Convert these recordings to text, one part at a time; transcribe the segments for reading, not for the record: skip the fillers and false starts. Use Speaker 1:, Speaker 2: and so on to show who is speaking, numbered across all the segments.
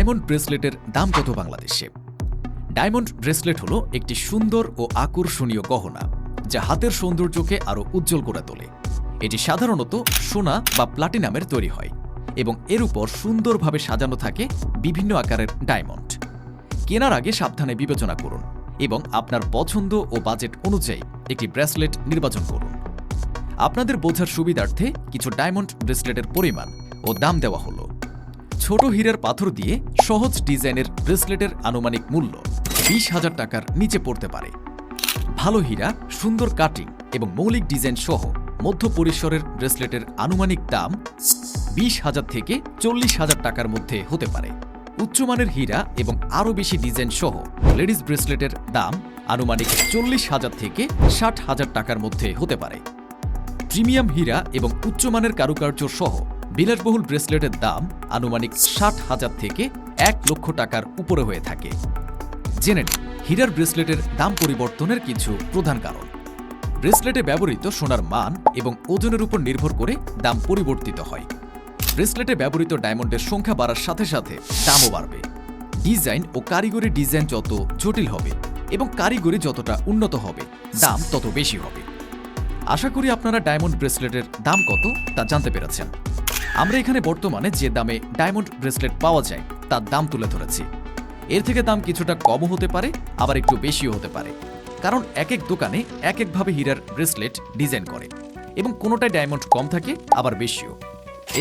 Speaker 1: Diamond ব্রেসলেটের দাম কত বাংলাদেশে? ডায়মন্ড ব্রেসলেট হলো একটি সুন্দর ও আকর্ষণীয় গহনা যা হাতের সৌন্দর্যকে আরও উজ্জ্বল করে তোলে। এটি সাধারণত সোনা বা প্লাটিনামের তৈরি হয় এবং এর উপর সুন্দরভাবে সাজানো থাকে বিভিন্ন আকারের ডায়মন্ড। কেনার আগে সাবধানে বিবেচনা করুন এবং আপনার পছন্দ ও বাজেট অনুযায়ী একটি ব্রেসলেট নির্বাচন করুন। আপনাদের বোঝার সুবিধার্থে কিছু ডায়মন্ড ব্রেসলেটের পরিমাণ ও দাম দেওয়া হলো। ছোট হীরার পাথর দিয়ে সহজ ডিজাইনের ব্রেসলেটের আনুমানিক মূল্য 20,000 টাকার নিচে পড়তে পারে। ভালো হীরা, সুন্দর কাটিং এবং মৌলিক ডিজাইন সহ মধ্য পরিসরের ব্রেসলেটের আনুমানিক দাম 20,000 থেকে 40,000 টাকার মধ্যে হতে পারে। উচ্চমানের হীরা এবং আরও বেশি ডিজাইন সহ লেডিস ব্রেসলেটের দাম আনুমানিক 40,000 থেকে 60,000 টাকার মধ্যে হতে পারে। প্রিমিয়াম হীরা এবং উচ্চমানের কারুকার্য সহ বিলাসবহুল ব্রেসলেটের দাম আনুমানিক 60,000 থেকে 1 লক্ষ টাকার উপরে হয়ে থাকে। জেনে নিন হীরার ব্রেসলেটের দাম পরিবর্তনের কিছু প্রধান কারণ। ব্রেসলেটে ব্যবহৃত সোনার মান এবং ওজনের উপর নির্ভর করে দাম পরিবর্তিত হয়। ব্রেসলেটে ব্যবহৃত ডায়মন্ডের সংখ্যা বাড়ার সাথে সাথে দামও বাড়বে। ডিজাইন ও কারিগরি ডিজাইন যত জটিল হবে এবং কারিগরি যতটা উন্নত হবে, দাম তত বেশি হবে। আশা করি আপনারা ডায়মন্ড ব্রেসলেটের দাম কত তা জানতে পেরেছেন। আমরা এখানে বর্তমানে যে দামে ডায়মন্ড ব্রেসলেট পাওয়া যায় তার দাম তুলে ধরেছি। এর থেকে দাম কিছুটা কমও হতে পারে, আবার একটু বেশিও হতে পারে, কারণ এক এক দোকানে এক একভাবে হীরার ব্রেসলেট ডিজাইন করে এবং কোনোটায় ডায়মন্ড কম থাকে, আবার বেশিও।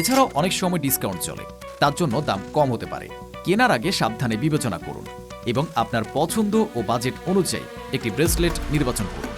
Speaker 1: এছাড়াও অনেক সময় ডিসকাউন্ট চলে, তার জন্য দাম কম হতে পারে। কেনার আগে সাবধানে বিবেচনা করুন এবং আপনার পছন্দ ও বাজেট অনুযায়ী একটি ব্রেসলেট নির্বাচন করুন।